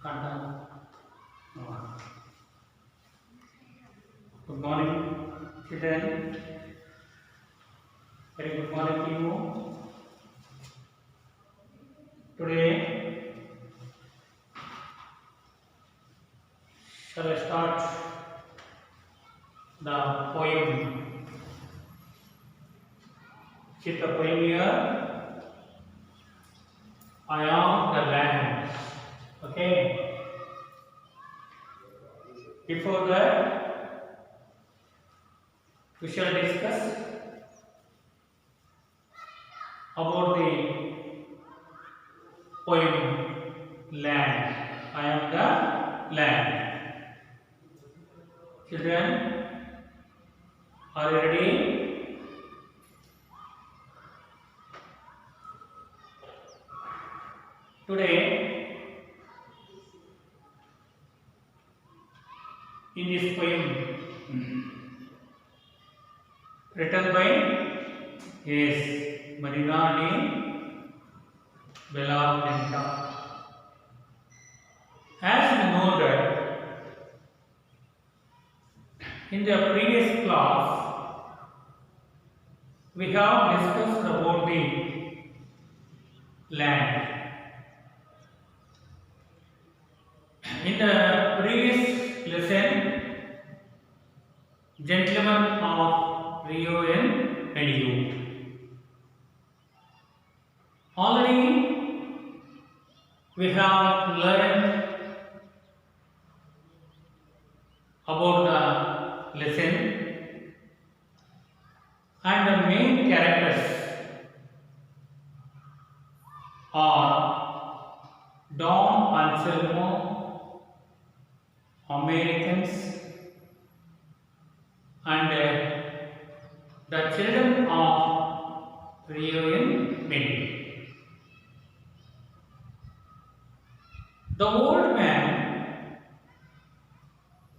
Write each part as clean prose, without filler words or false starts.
Good morning, children. Very good morning to you. Today, shall I start the poem? See the poem here. I am the land. Okay. Before that, we shall discuss about the poem land. I am the land. Children, are you ready? Today, in this poem, written by Marina de Bellaventa. As we know that in the previous class we have discussed about the land. In the previous lesson, gentlemen of Rio and Medio. Already we have learned about the lesson and the main characters are Don Anselmo, Americans, and the children of Rio and Medio. The old man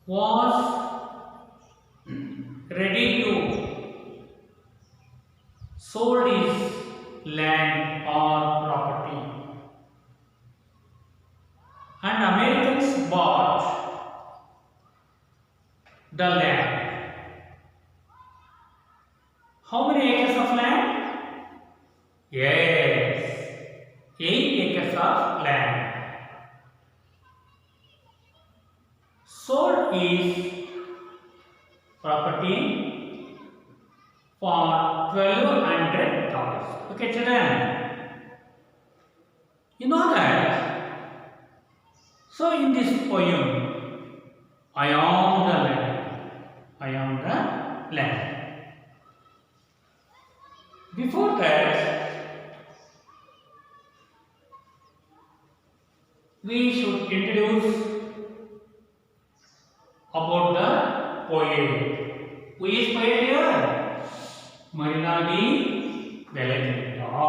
was ready to sold his land or property, and Americans bought the land. How many acres of land? Yes, 8 acres of land. Sold his property for $1,200. Okay, children. You know that. So in this poem, I am the land. I am the land. Before that, we should introduce about the poet. Who is poet here? Marina de Bellaventa.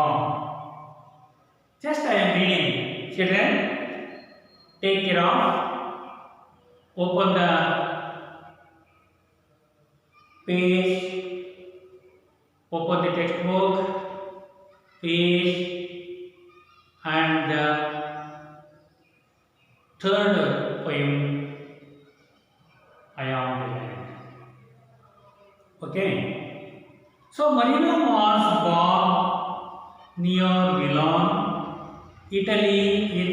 Just I am reading. Children, take care of. Open the page. Open the textbook page and the third poem. I am the land. Okay. So Marina was born near Milan, Italy in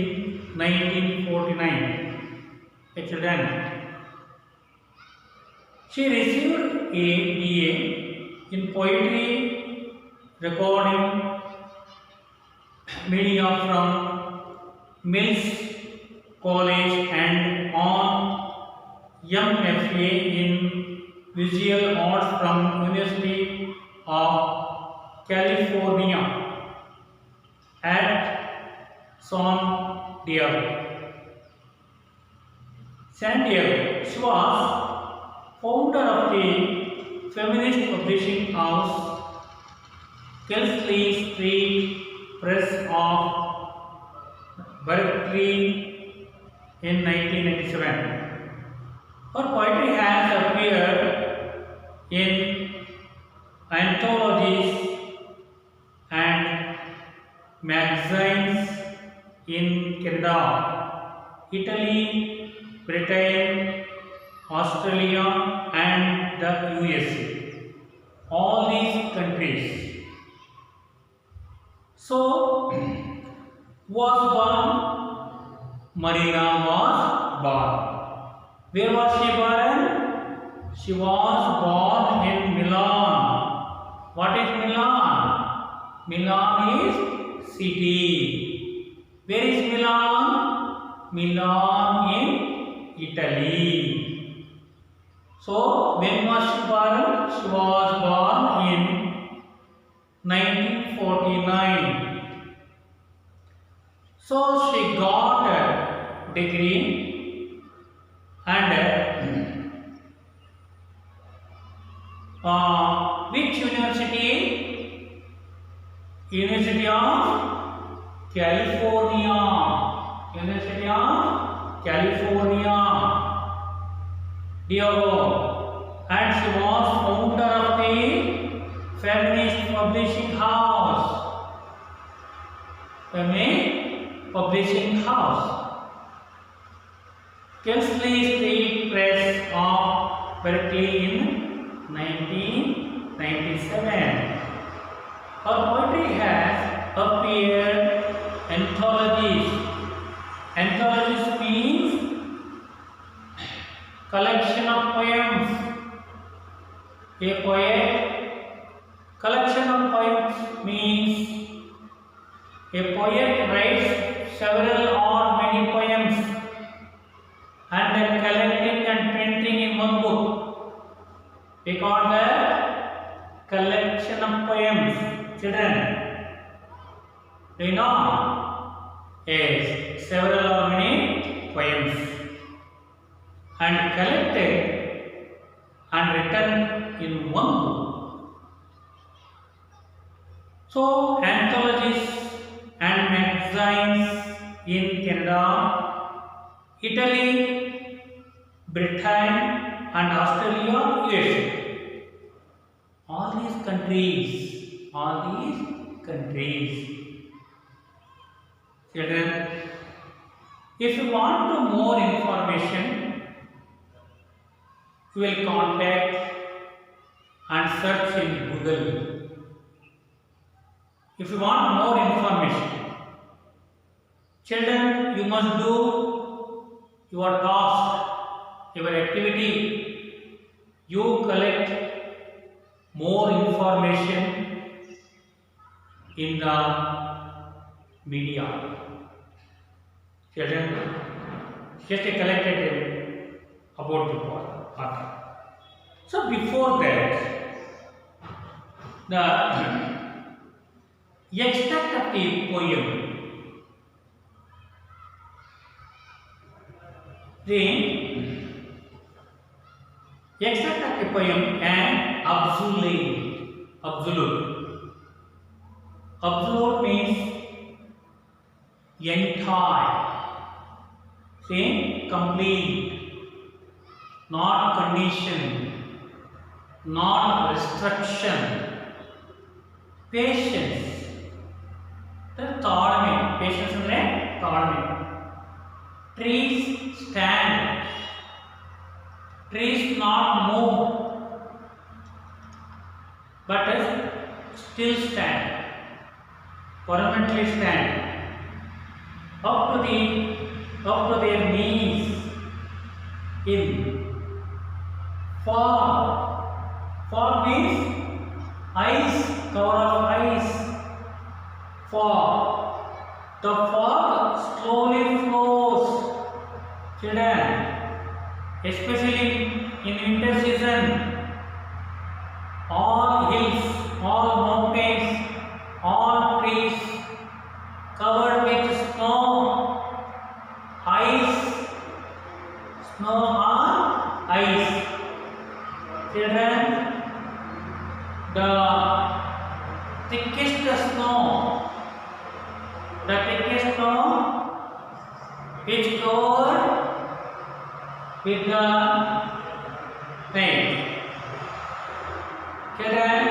1949. Children. She received a BA in poetry, recording, media from Mills College and on MFA in Visual Arts from University of California at San Diego. She was founder of the feminist publishing house Kelsey Street Press of Berkeley in 1997. Her poetry has appeared in anthologies and magazines in Canada Italy, Britain, Australia, and the USA. All these countries. So, was born, Marina was born. Where was she born? She was born in Milan. What is Milan? Milan is city. Where is Milan? Milan in Italy. So, when was she born? She was born in 1949. So, she got a degree and which university? University of California. University of California. Diego. And she was founder of the feminist publishing house. Feminist publishing house. Kingsley Street Press of Berkeley in 1997. Her poetry has appeared anthologies. Anthologies means collection of poems. A poet, collection of poems means a poet writes several or many poems and then collecting and printing in one book. We call that collection of poems. Children, do you know? Yes, several or many poems and collected and written in one book. So, anthologies and magazines in Canada, Italy, Britain, and Australia, USA. All these countries, children, if you want to more information, you will contact and search in Google. If you want more information, children, you must do your task, your activity. You collect more information in the media. Children, just collected about the water. So before that, the extract of the poem. The extract of the poem and absolute. Absolute means entire. Say complete, not condition, not restriction. Patience. The thorn. Patience is thorn. Trees stand. Trees not move, but still stand. Permanently stand. Up to their knees in. Fog. Fog means ice, cover of ice. Fog. The fog slowly flows. Children, especially in winter season, all hills, all mountains, all trees covered with snow, ice, snow or ice. Children, the thickest snow which covered with the paint. Children,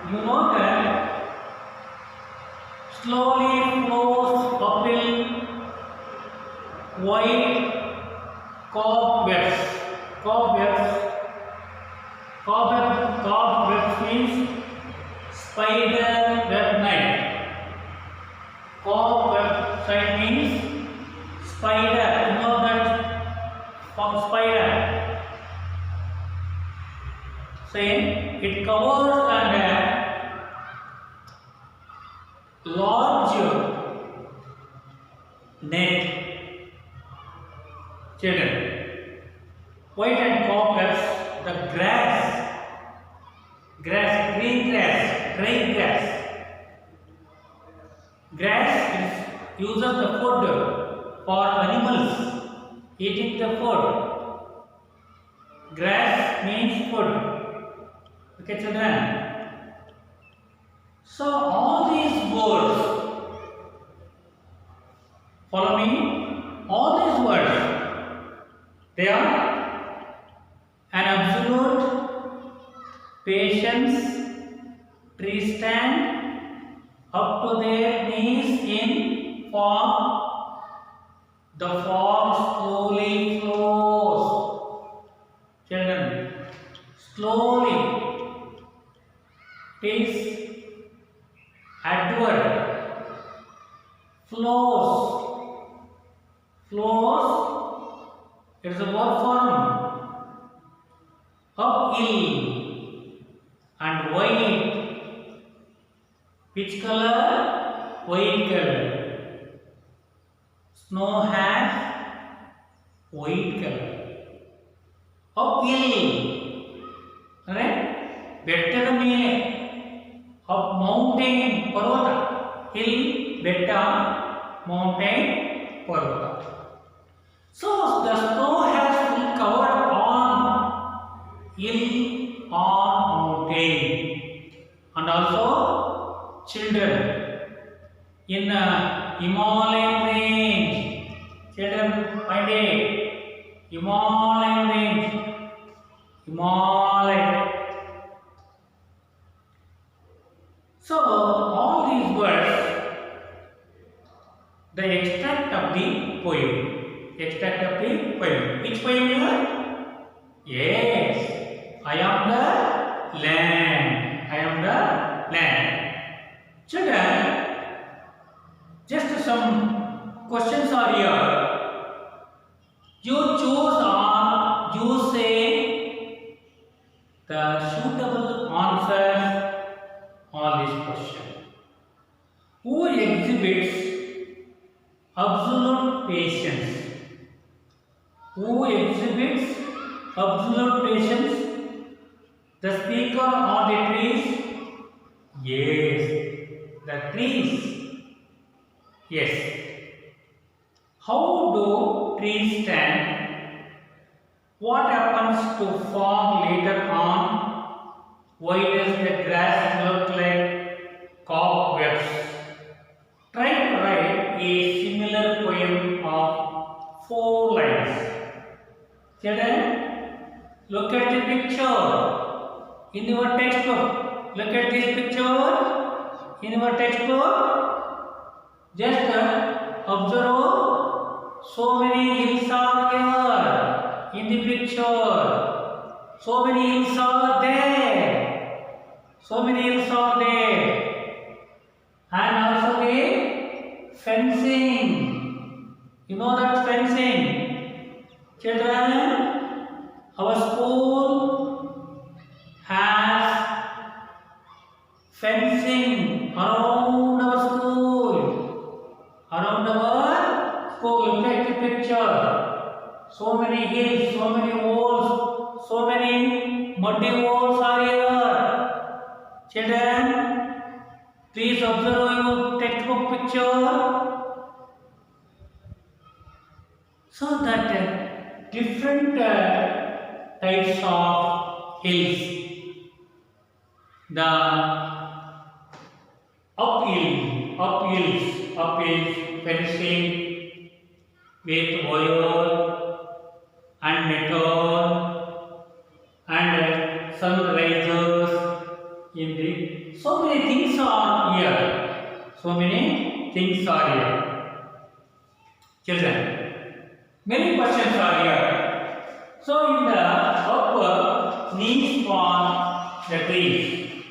you know that slowly flows uphill white cobwebs. Cobwebs. Cobwebs means spider web net. Cobweb side means spider. You know that spider. Same. It covers and large net. Children, white and cobwebs, the grass, green grass, dry grass. Grass uses the food for animals eating the food. Grass means food. Okay, children. So all these words, follow me. All these words, they are an absolute, patience, tree stand, up to their knees in fog. The fog slowly flows. Children, slowly. It is adverb. Flows. Flows. It is a verb form. Uphill and white. Which color? White color. Snow has white color. Uphill. Alright? Better ಮೇಲೆ. Up mountain. Parvata. Hill. Betta. Mountain. Parvata. So the snow has been covered on hill, on mountain, and also children in Himalayan range. Children, find it. Himalayan range. Himalayan. So all these words, the extract of the poem. Extract of the poem. Which poem you are? Yes. I am the land. I am the land. Children, just some questions are here. You choose or you say the suitable answers on this question. Who exhibits absolute patience? Who exhibits absolute patience? The speaker or the trees? Yes, the trees. Yes. How do trees stand? What happens to fog later on? Why does the grass look like cobwebs? Try to write a similar poem of 4 lines. Children, look at the picture in your textbook. Look at this picture in your textbook. Just observe. So many hills are here in the picture. So many hills are there. So many hills are there. And also the fencing. You know that fencing. Children, our school has fencing around our school. Around our school, look at the picture. So many hills, so many walls, so many muddy walls are here. Children, please observe your textbook picture. So that different types of hills. The uphills, fencing with wire and metal and sunrises in the. So many things are here. So many things are here. Children, Many questions are here. So in the upper needs for the trees.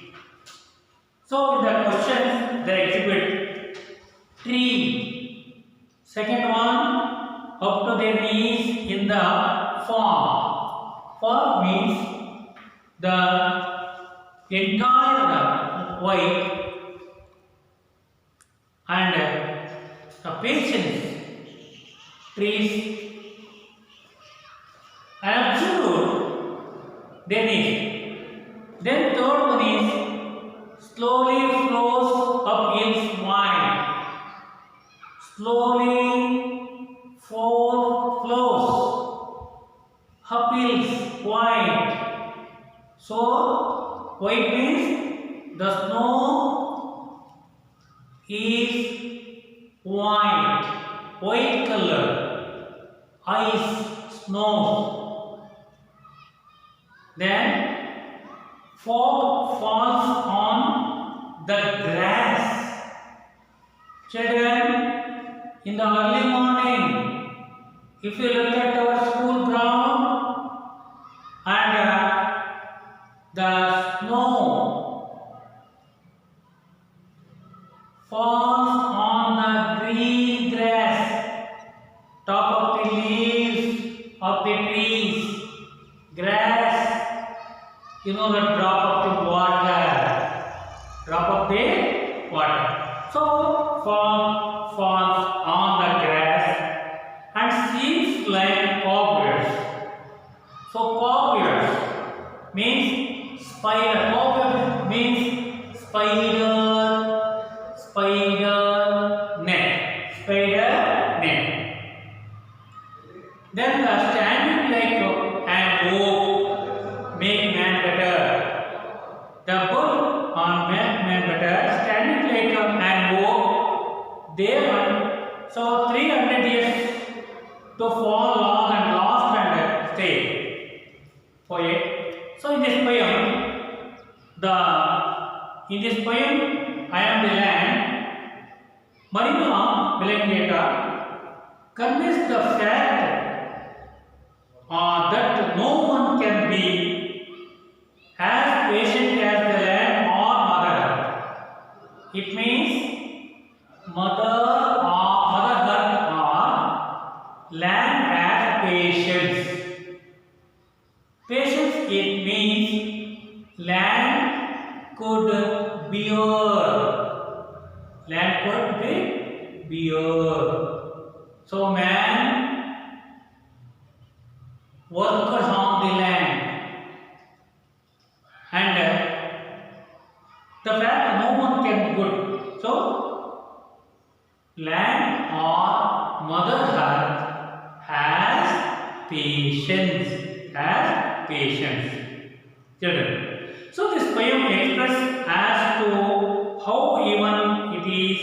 So in the questions they exhibit tree. Second one, up to their knees in the form. Form means the entire white and the patience trees absolute then is. Then third one is slowly flows up its wine. Slowly flows up its white. So white means the snow is white color, ice, snow. Then fog falls on the grass. Children, in the early morning, if you look at our school ground and the snow falls on the green grass, top of the leaves of the trees, grass, you know the drop of the water. So falls on the grass and seems like cobwebs. So cobwebs means spider. Cobweb means spider net. Then the standing like an oak make man better. The bull on man better. Standing like an oak, they are so 300 years to fall long and lost and stay. So in this poem, I am the land. Marina Belengeta conveys the fact that no one can be as patient as the land or Mother Earth. It means Mother Earth or land has patience. Patience, it means land could bear. So man worked on the land, and the fact that no one can good. So land or Mother Earth has patience. Children. So this poem expresses as to how even it is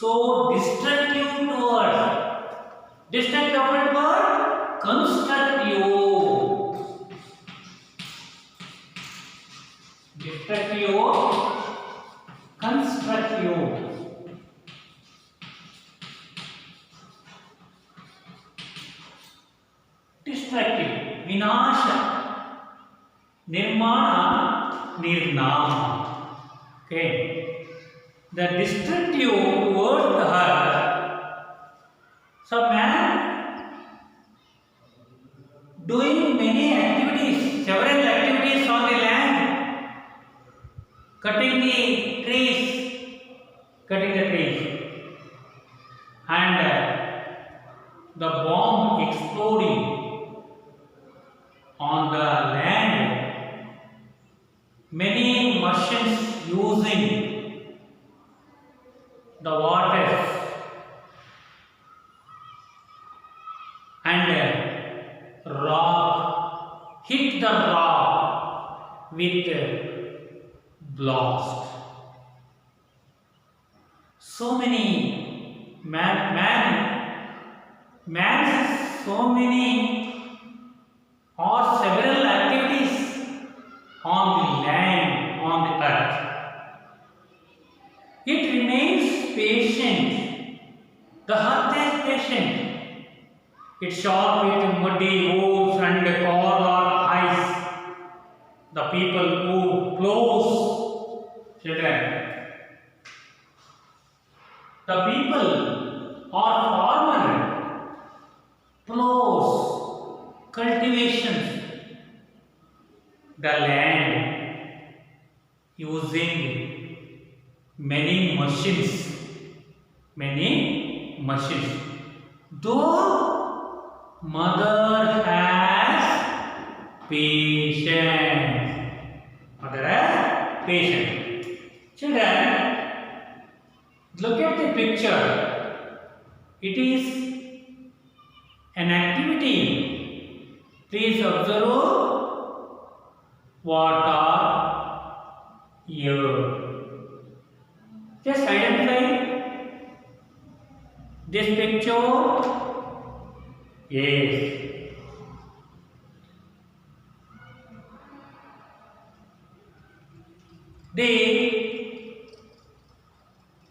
so destructive to us. Destructive word, constructive. Constructive. Destructive. Vinasha. Nirmana, Nirnama. Okay. The destructive towards the earth. So man doing many activities, several activities on the land, cutting the trees, and the bomb exploding on the land. Many Martians using the waters and rock hit the rock with blast. So many so many or several activities on the land, on the earth. It remains patient. The earth is patient. It's sharp with muddy roads and car ice. The people who plows, children. The people or farmer plows, cultivations, the land using many machines. Many machines. Though mother has patience. Mother has patience. Children, look at the picture. It is an activity. Please observe what are here. Just identify this picture. Yes.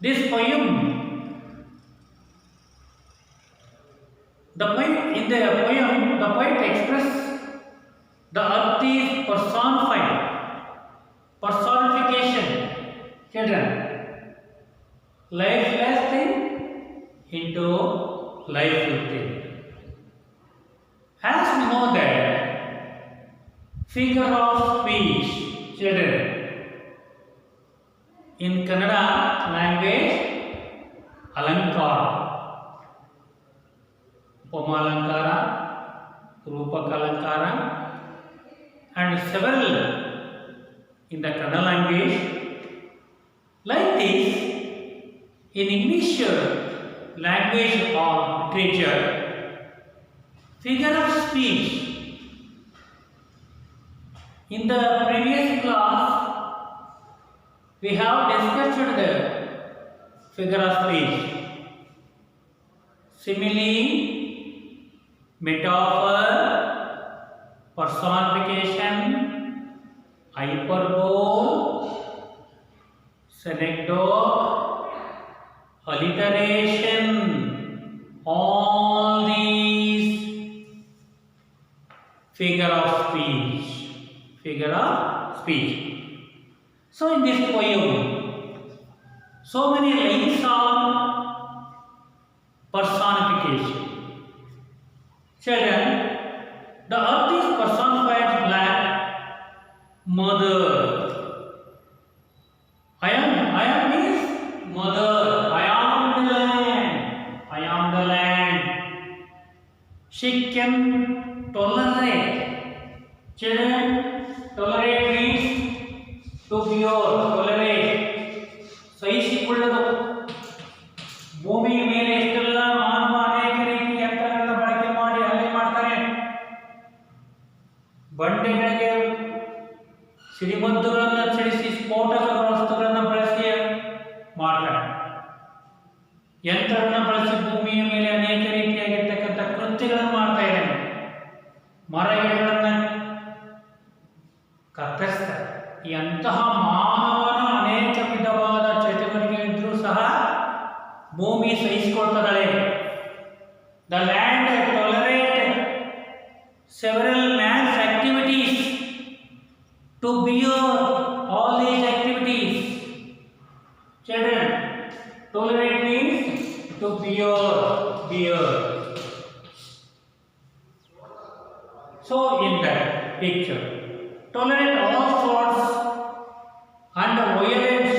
This poem, the poem in the poem, the poet express the earth is personified, personification, children, lifeless thing into lifeful thing. As we know that figure of speech, children, in Kannada language, alankara, upamalankara, rupakalankara, and several in the Kannada language. Like this, in English language or literature, figure of speech. In the previous class, we have discussed the figure of speech. Simile, metaphor, personification, hyperbole, synecdoche, alliteration, all these figure of speech. Figure of speech. So in this poem, so many lines are personification. Children, the earth is personified like mother. I am means mother. I am the land. I am the land. She can tolerate. Children, tolerate means to bear, tolerate. ಸಹಿಸಿಕೊಳ್ಳಲು ಭೂಮಿಯ ಮೇಲೆ ಎಷ್ಟೆಲ್ಲ ಮಾನವ ಅನೇಕ ರೀತಿಯ ಯಂತ್ರಗಳನ್ನ ಬಳಕೆ ಮಾಡಿ ಹಲ್ಲೆ ಮಾಡ್ತಾರೆ. ಬಂಡೆಗಳಿಗೆ ಸಿಡಿಮದ್ದುಗಳನ್ನು ಸಿಡಿಸಿ ಸ್ಫೋಟಕ ವಸ್ತುಗಳನ್ನು ಬಳಸಿ ಮಾಡ್ತಾರೆ. ಯಂತ್ರಗಳನ್ನು ಬಳಸಿ ಭೂಮಿಯ ಮೇಲೆ ಅನೇಕ ರೀತಿಯಾಗಿರ್ತಕ್ಕಂಥ ಕೃತ್ಯಗಳನ್ನು ಮಾಡ್ತಾ ಇದ್ದಾರೆ. ಮರಗಿಡಗಳನ್ನು ಕತ್ತರಿಸ್ತಾರೆ. ಎಂತಹ ಮಾನವನ ಅನೇಕ ವಿಧವಾದ ಚಟುವಟಿಕೆ ಇದ್ರೂ ಸಹ ಭೂಮಿ ಸಹಿಸಿಕೊಳ್ತದೆ. The land tolerate several man's activities to bear all these activities. Children, tolerate means to bear. So in that picture, tolerate all sorts and violence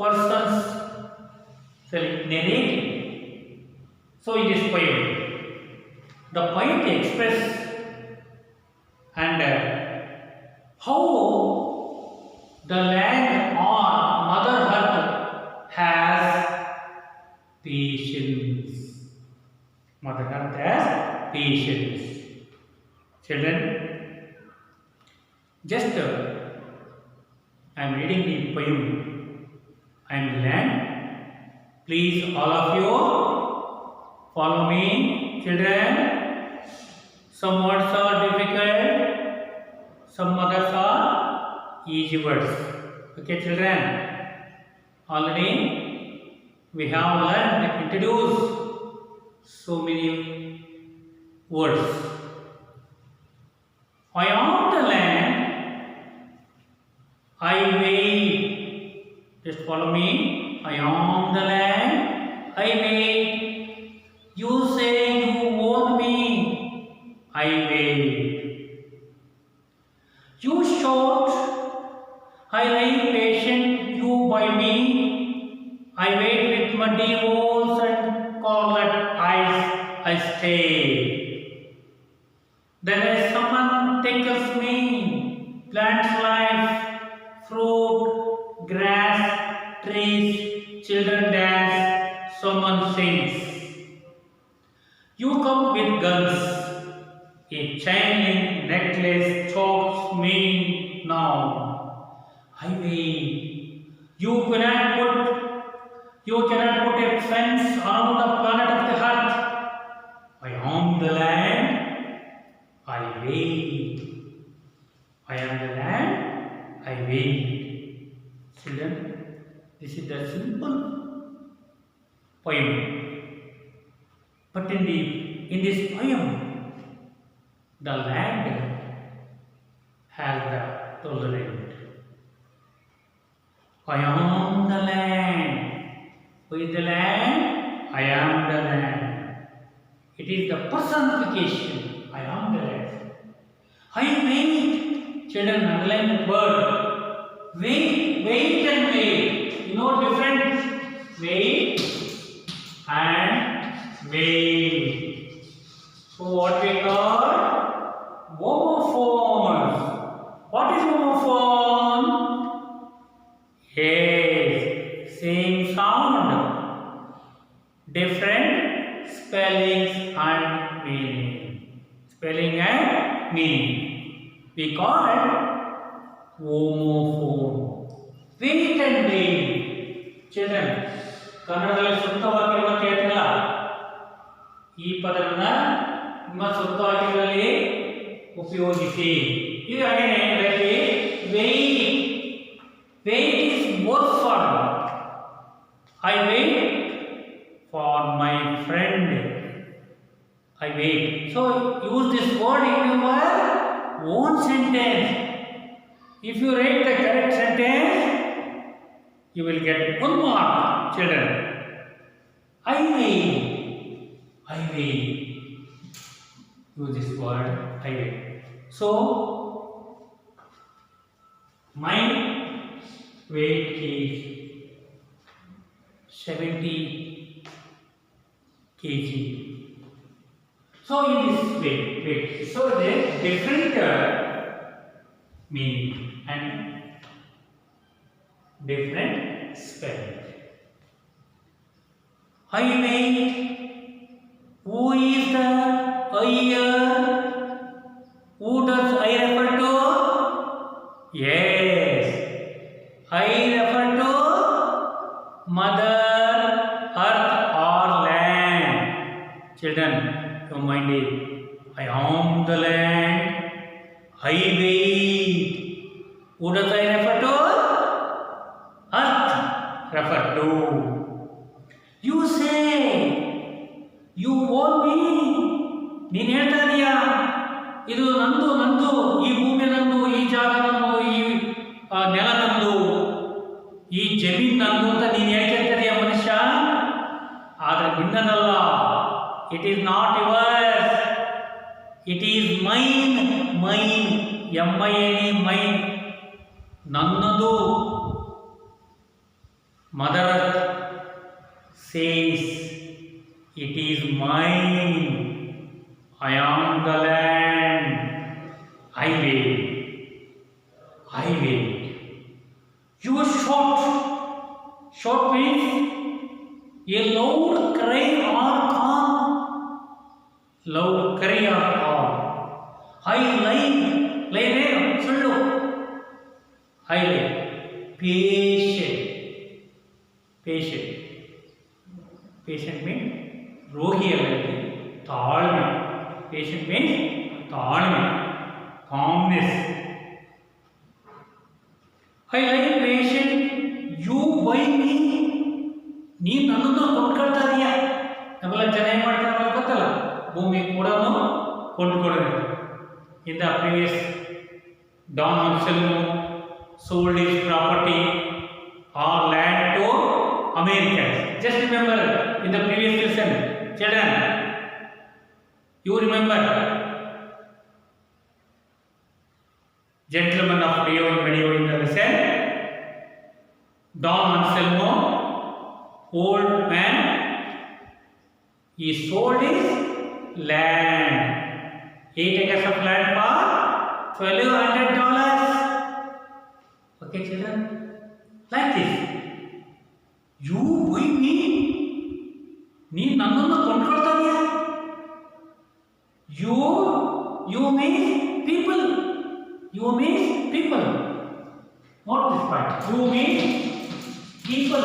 persons narrating. So it is poem. The poet express and how the land on Mother Earth has patience. Mother Earth has patience. Children, just I am reading the poem. I am the land. Please, all of you, follow me, children. Some words are difficult, some others are easy words. Okay, children. Already we have learned, introduced so many words. I am the land, I wait. Just follow me. I am the land, I wait. You say you want me, I wait. You shout, I lie patient, you by me. I wait with muddy walls and cold eyes, I stay. Then as someone tickles me, plants life, fruit, grass, trees, children dance, someone sings. You come with guns, a chain necklace chokes me now. I wait. You cannot put a fence around the planet of the earth. I am the land, I wait. I am the land, I wait. Children, this is the simple poem. But in this poem, the land has the tolerant. I am the land. Who is the land? I am the land. It is the personification. I am the land. I wait. Children, underline the word. Wait, wait and wait. You know difference? Wait and wait. So what we call homophones. What is homophone? Yes, same sound, different spellings and meaning. Spelling and meaning. We call it homophone. Wait and wait. Children, ಕನ್ನಡದಲ್ಲಿ ಶುದ್ಧ ವಾಕ್ಯವನ್ನು ಕೇಳ್ತಿಲ್ಲ. ಈ ಪದವನ್ನು ನಿಮ್ಮ ಶುದ್ಧ ವಾಕ್ಯಗಳಲ್ಲಿ ಉಪಯೋಗಿಸಿ. ಈಗ ಹಾಗೇನೆ wait. Wait is more fun. I wait for my friend. I wait. So use this word in your own sentence. If you write the correct sentence, you will get 1 mark, children. I wait. I wait. Use this word. I wait. So my weight is 70 kg. So in this weight. So there is different meaning and different spelling. I wait. Who is the I? Who does I refer to? Yes. I refer to Mother Earth or land. Children, your mind is I am the land. I wait. Who does I refer to? Earth refer to. You say you want me. ನೀನು ಹೇಳ್ತಾ ಇದೀಯಾ ಇದು ನಂದು ಈ ಭೂಮಿ ನಂದು ಈ ಜಾಗ ನಂದು ಈ ನೆಲ ನಂದು ಈ ಜಮೀನು ನಂದು ಅಂತ ನೀನು ಹೇಳ್ತಿದ್ದೀಯ ಮನುಷ್ಯ. ಆದರೆ ನಿನ್ನದಲ್ಲ. It is not yours. It is mine. MINE mine. ನನ್ನದು. Mother earth says it is mine. I am the land. I wait. You shout. Shout means a loud cry or call. Loud cry or call. I lie. Lie there. Sullu. I lie. Patient means ರೋಗಿ ಅಲ್ಲದೆ ತಾಳ್ಮೆ. Patient means ತಾಳ್ಮೆ, calmness. I like patient. You buy me. ನೀನು ನನ್ನನ್ನು ಕೊಂಡ್ಕೊಳ್ತಾ ಇದೀಯ. ನಮ್ಮೆಲ್ಲ ಜನ ಏನು ಮಾಡ್ತಾರೆ ನಮಗೆ ಗೊತ್ತಲ್ಲ, ಭೂಮಿ ಕೊಡೋನು ಕೊಂಡುಕೊಳ್ಳೋದು. In the previous Don Anselmo sold his property or land to Americans. Just remember in the previous lesson, children, you remember gentleman of Rio in the lesson, Don Anselmo, old man, he sold his land, 8 acres of land for $1,200. Okay, children, like this. You buy me, ನೀ ನನ್ನನ್ನು ಕೊಂಡ್ಕೊಳ್ತಾ ಇದೀಯಾ? You means people. You means people. Not this part. You means people.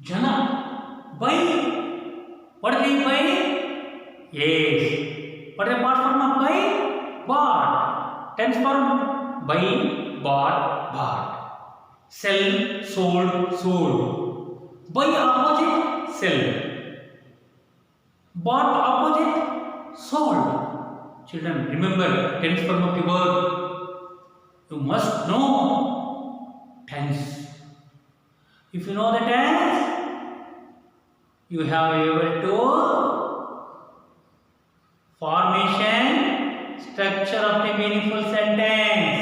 Jana. Buy. What do we buy? Yes. What is the past form of buy? Bought. Tense form buy, bought, bought. Sell, sold. Buy opposite, sell. Bought opposite, sold. Children, remember tense form of the word. You must know tense. If you know the tense, you have able to formation, structure of the meaningful sentence.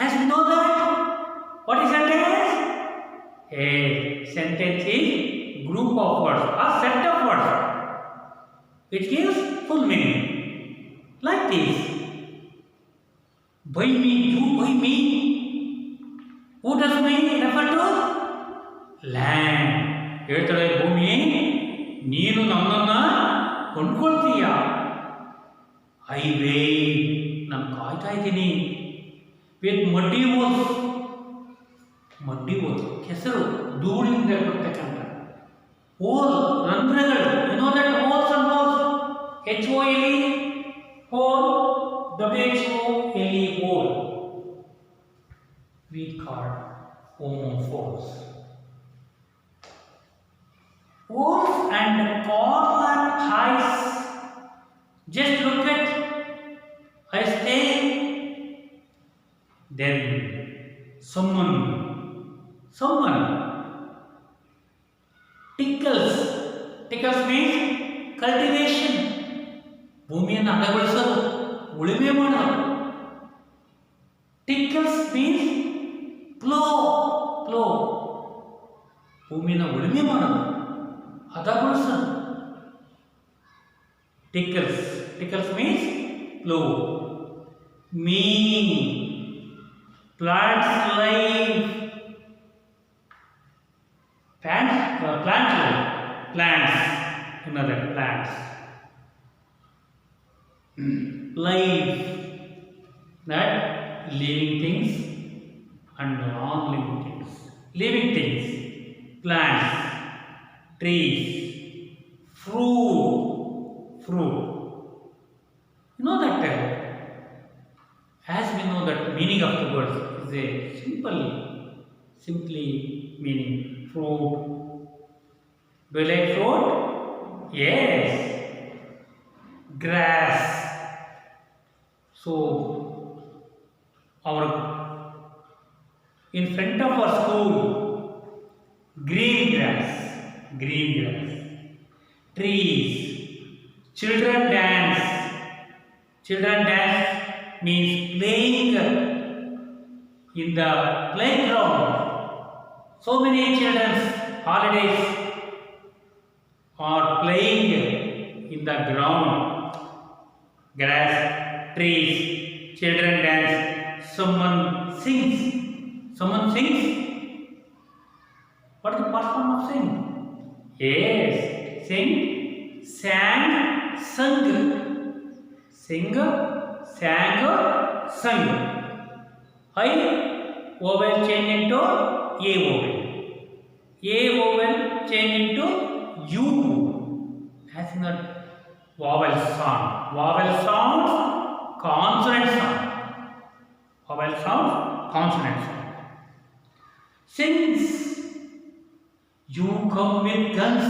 As we know that, what is sentence? A sentence is group of words or set of words which gives full meaning. Like this. Buy me, you buy me. Who does me refer to? Land. ಹೇಳ್ತಾಳೆ ಭೂಮಿ, ನೀನು ನನ್ನನ್ನು ಕೊಂಡ್ಕೊಳ್ತೀಯ. I wait, ನಾನು ಕಾಯ್ತಾ ಇದ್ದೀನಿ. With ಮಡ್ಡಿ ಓಸ್, ಕೆಸರು ಧೂಳಿಂದ ಬರ್ತಕ್ಕಂಥ hole, ರಂಧ್ರಗಳು. You know that holes and holes, HOLE, hole, WHOLE, hole. We call homophores. Wolf and corn eyes. Just look at I stay. Then someone tickles means cultivation. ಭೂಮಿಯನ್ನು ಹದಗೊಳಿಸೋದು, ಉಳುಮೆ ಮಾಡೋದು. Tickles means plow. ಭೂಮಿಯನ್ನು ಉಳುಮೆ ಮಾಡೋದು, ಹದಗೊಳಿಸೋದು. Tickles means plow. Mean, plant's life. Plants, another plants. Life, that living things and non-living things. Living things, plants, trees, fruit. You know that as we know that meaning of the words is a simply meaning fruit. Do you like fruit? Yes. Grass. So in front of our school, green grass. Trees. Children dance means playing in the playground. So many children's holidays are playing in the ground. Grass, trees, children dance, someone sings. What is the past form of sing? Yes, sing, sang, sung. Sing, sang, sung. I vowel change into A vowel. A vowel change into U. As in a vowel sound. Vowel sounds, consonant sound. Vowel sounds, consonant sound. Since You come with guns.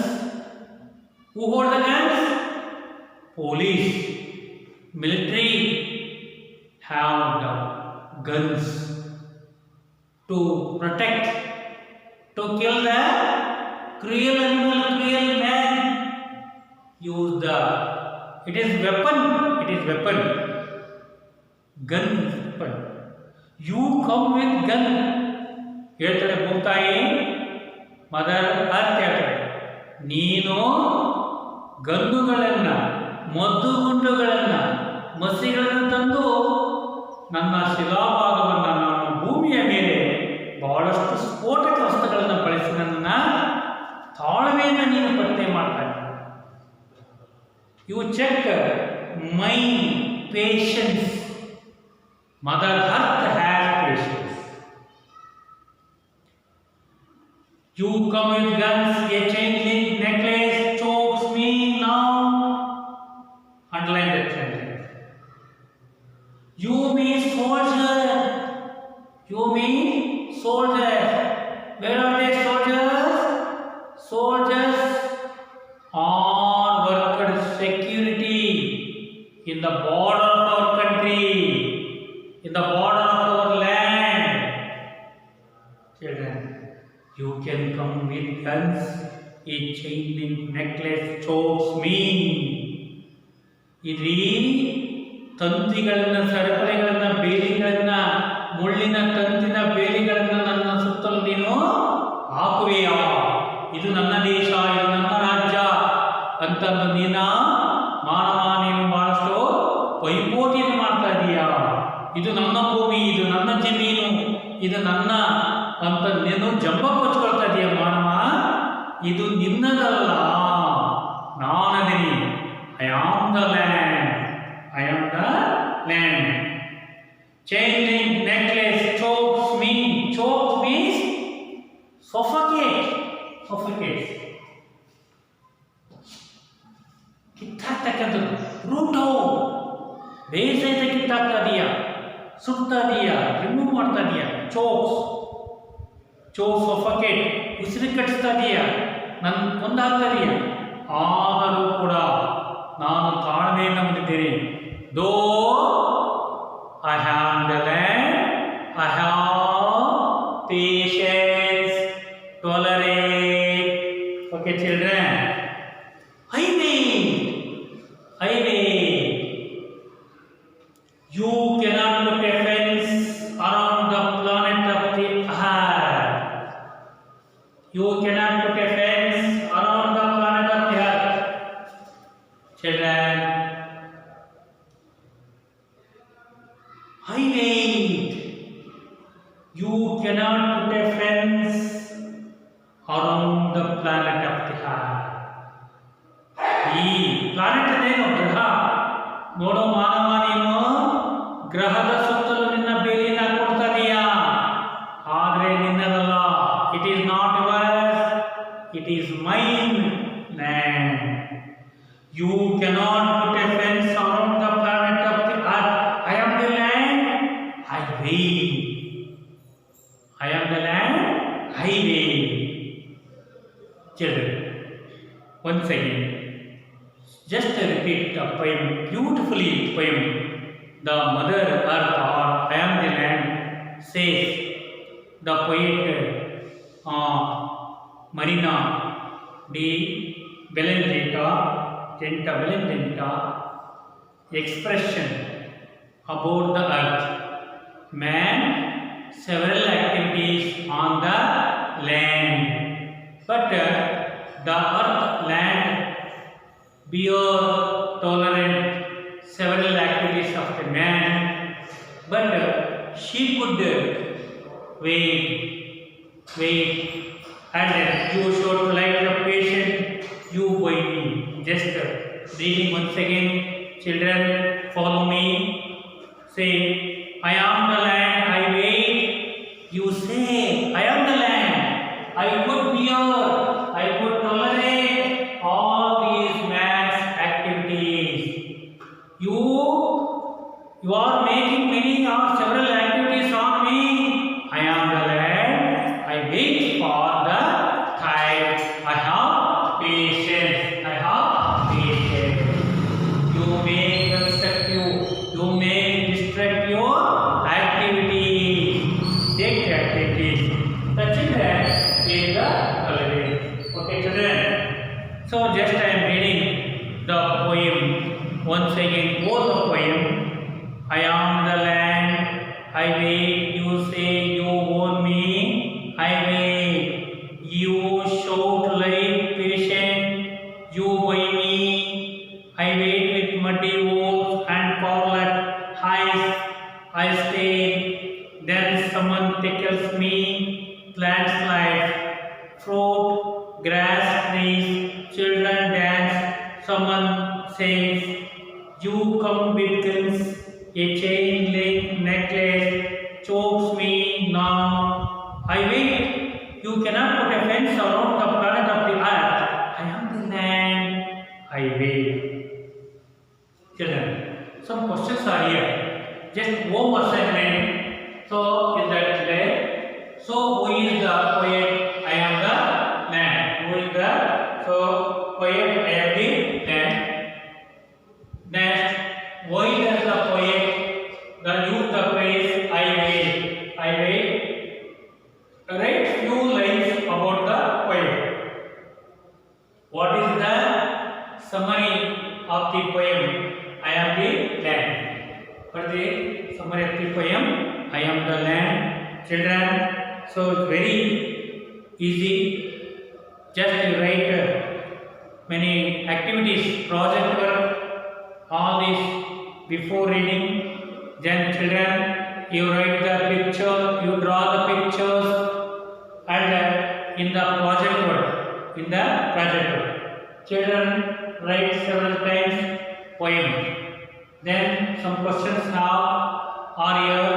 Who hold the guns? Police, military have the guns to protect, to kill the cruel animal, cruel man. Use the, it is weapon, it is weapon. Gun is weapon. You come with gun. ಹೇಳ್ತಾರೆ ಭೂತಾಯಿ, mother ಅರ್ಥ ಹೇಳ್ತಾರೆ, ನೀನು ಗನ್ನುಗಳನ್ನು, ಮದ್ದುಗುಂಡುಗಳನ್ನು, ಮಸಿಗಳನ್ನು ತಂದು ನನ್ನ ಶಿಲಾಭಾಗವನ್ನು, ನಾನು ಭೂಮಿಯ ಮೇಲೆ ಬಹಳಷ್ಟು ಸ್ಫೋಟಕ ವಸ್ತುಗಳನ್ನು ಬಳಸಿ ನನ್ನನ್ನು ತಾಳ್ಮೆಯನ್ನು ನೀನು ಪತ್ತೆ ಮಾಡ್ತಾ ಇದ್ದೀಯ. You check my patience. Mother earth has patience. You come with guns, a chain link necklace chokes me now. Underline that sentence. You mean soldier. You mean soldiers. Where are they soldiers? Soldiers are workers security in the border of our country, in the border of our land. Children, you can come with guns, a chain link necklace chokes me. ಇದ್ರೀ ತಂತಿಗಳನ್ನು, ಸರಪಳಿಗಳನ್ನು, ಬೇಲಿಗಳನ್ನು, ಮುಳ್ಳಿನ ತಂತಿನ ಬೇಲಿಗಳನ್ನು ನನ್ನ ಸುತ್ತಲೂ ನೀನು ಹಾಕುವೆಯಾ? ಇದು ನನ್ನ ದೇಶ, ಇದು ನನ್ನ ರಾಜ್ಯ ಅಂತಂದು ನೀನು ಮಾನವ, ನೀನು ಬಹಳಷ್ಟು ಪೈಪೋಟಿಯನ್ನು ಮಾಡ್ತಾ ಇದೀಯಾ. ಇದು ನನ್ನ ಭೂಮಿ, ಇದು ನನ್ನ ಜಮೀನು, ಇದು ನನ್ನ ಅಂತ ನೀನು ಜಂಬ ಕೊಚ್ಕೊಳ್ತಾ ಇದೀಯ ಮಾನವ. ಇದು ನಿನ್ನದಲ್ಲ, ನಾನದೀನಿ. I am the land, I am the land. Chain link necklace chokes me. Chokes means suffocate, suffocate, ಕಿತ್ತಾಕ್ತಕ್ಕಂಥದ್ದು. ರೂಟ್ ಔಟ್, ಬೇಸೈತೆ ಕಿತ್ತಾಕ್ತಾ ಇದೀಯ, ಸುಡ್ತಾ ಇದೀಯ, ರಿಮೂವ್ ಮಾಡ್ತಾ ಇದೀಯ. ಚೋಕ್ಸ್, ಚೋಕ್, ಸಫೋಕೇಟ್, ಉಸಿರು ಕಟ್ಟಿಸ್ತಾ ಇದೀಯ, ನನ್ನ ಕೊಂದಾಗ್ತಾ ಇದೀಯ. ಆದರೂ ಕೂಡ ನಾನು ತಾಳ್ಮೆಯನ್ನು ಹೊಂದಿದ್ದೇನೆ. Though I have the land, I have patience, tolerate. Okay children, I wait, I wait. You cannot put a fence around the planet of the earth. You cannot put a fence around the planet of the earth. Children, I wait. You cannot put a fence around the planet of the earth. ಈ planet ಅದೇನು ಗ್ರಹ ನೋಡೋ ಮಾನವ, ನೀನು ಗ್ರಹದ ಸುತ್ತಲೂ ನಿನ್ನ ಬೇಲಿನ ಕೊಡ್ತಾ ಇದೀಯಾ, ಆದರೆ ನಿನ್ನದಲ್ಲ. It is not yours, it is mine land. You cannot put a fence around the planet of the earth. I am the land, I wait. I am the land, I wait. Children, once again, just repeat the poem beautifully. Poem, the Mother Earth or I am the land, says the poet Marina di Belendita, Genta Belendita, expression about the earth. Man, several activities on the land. But the earth, land, bear, tolerant several activities of the man. But she could wait, and you should like the patient you by me. Just reading once again, children, follow me. Say, I am the land, I wait. You say, I am the land, I could bear, I could tolerate all these man's activities. You are making many or several activities on me. I am the land, I wait for the time So just I am reading the poem once again. Both the poem. I am the land, I wait. You say you own me, I wait. You shout like patient, you buy me. I wait with muddy wolves and corlet highs. I stay. Then someone tickles me, plants life, fruit, grass, trees, children dance. Someone says, you come with guns, a chain link necklace chokes me now. I wait. You cannot put a fence around the planet of the earth. I am the land. I wait. Children, some questions are here. Just home assignment. So, is that clear? So, who is the poet? I am the land. Who is the poet? I am the land. Next, why does the poet use the phrase I wait? I wait. Write few lines about the poem. What is the summary of the poem? I am the land. For the summary of the poem, I am the land. Children, so very easy. Just write many activities, project work, all this before reading. Then children, you write the picture, you draw the pictures, and in the project work, children write several times poem. Then some questions are here,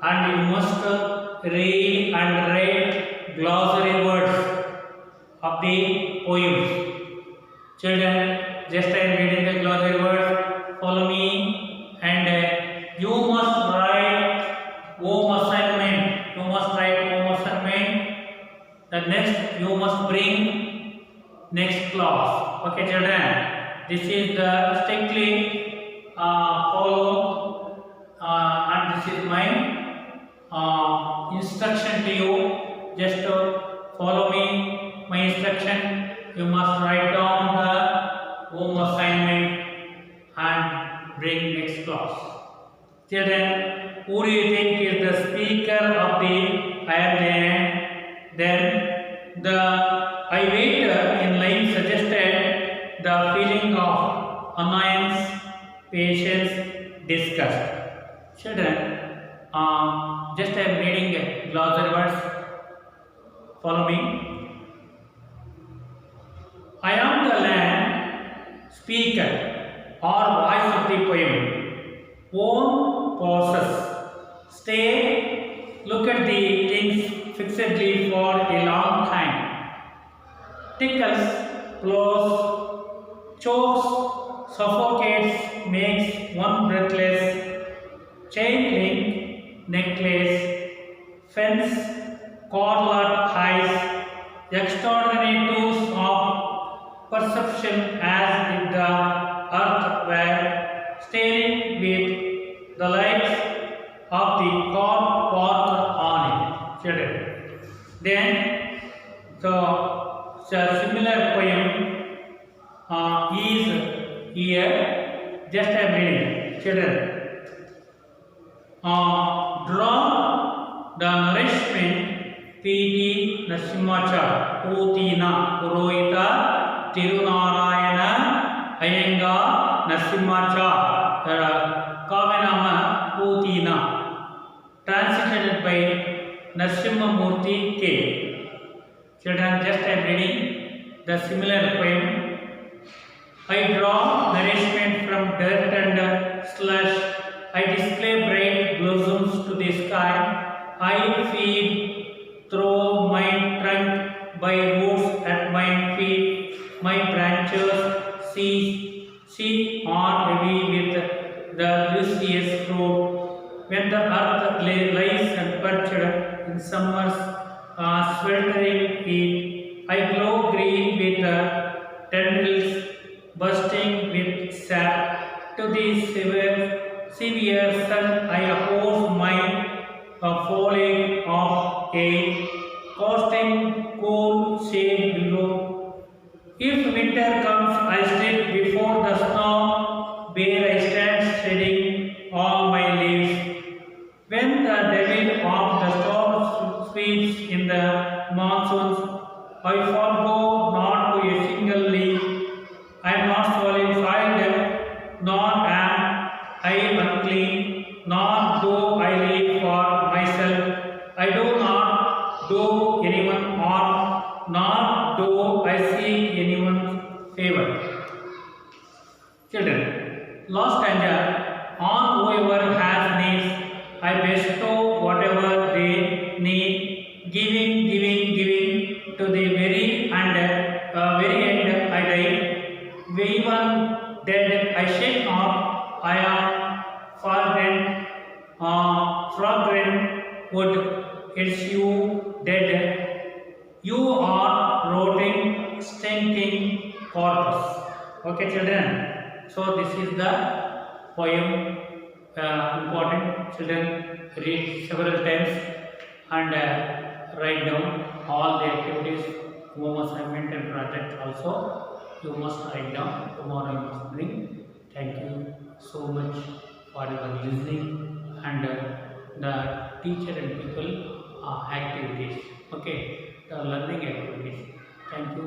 and you must read and write glossary words of the poems. Children, just I am reading the glossary words. Follow me, and you must write home assignment. You must write home assignment. The next you must bring next class. Okay, children. This is the strictly follow, and this is my instruction to you. Just follow me. My instruction. You must write down the home assignment and bring next class. Children, who do you think is the speaker of the I am land? Then the I wait in line suggested the feeling of annoyance, patience, disgust. Children, just I am reading glossary words. Follow me. I am the land, speaker or voice of the poem. Own pauses. Stay, look at the things fixedly for a long time. Tickles, blows, chokes, suffocates, makes one breathless. Chain link, necklace, fence, corlet highs, extraordinary tools of perception as if the earth were staring with the lights of the car parked on it. Children. Then, the similar poem is here. Just a minute. Children. Draw the nourishment P.D. Narasimhachar, Putina, Purohita, Tirunarayana, Iyengar, Narasimhachar, Kavanama, Putina, translated by Narasimhamurthy K. Children, just I am reading the similar poem. I draw nourishment from dirt and slush. I display bright blossoms to the sky. I feed through my trunk by roots at my feet. My branches see on heavy with the luscious fruit. When the earth lies and perched in summer's sweltering heat, I glow green with tendrils bursting with sap. To the severe sun I oppose my foliage of a casting cool shade below. If winter comes, I sit before the snow, where I stand shedding all my leaves. When the devil of the storm sweeps in the monsoons, I forego not to a single leaf. I am not soiled, nor am I unclean, nor do I live for myself. I do not do anyone harm, nor do I seek anyone's favor. Children, last stanza. On whoever has needs, I bestow whatever they need, giving to the very end. Very end I die. Even dead I shall not. I am fragrant wood. It's you dead. You are rotting, stinking corpse. Okay, children. So this is the poem. Important. Children, read several times and write down all the activities, home assignment and project also. You must write down. Tomorrow you must bring. Thank you so much for your listening and the teacher and people activities. Okay, the learning activities. Thank you.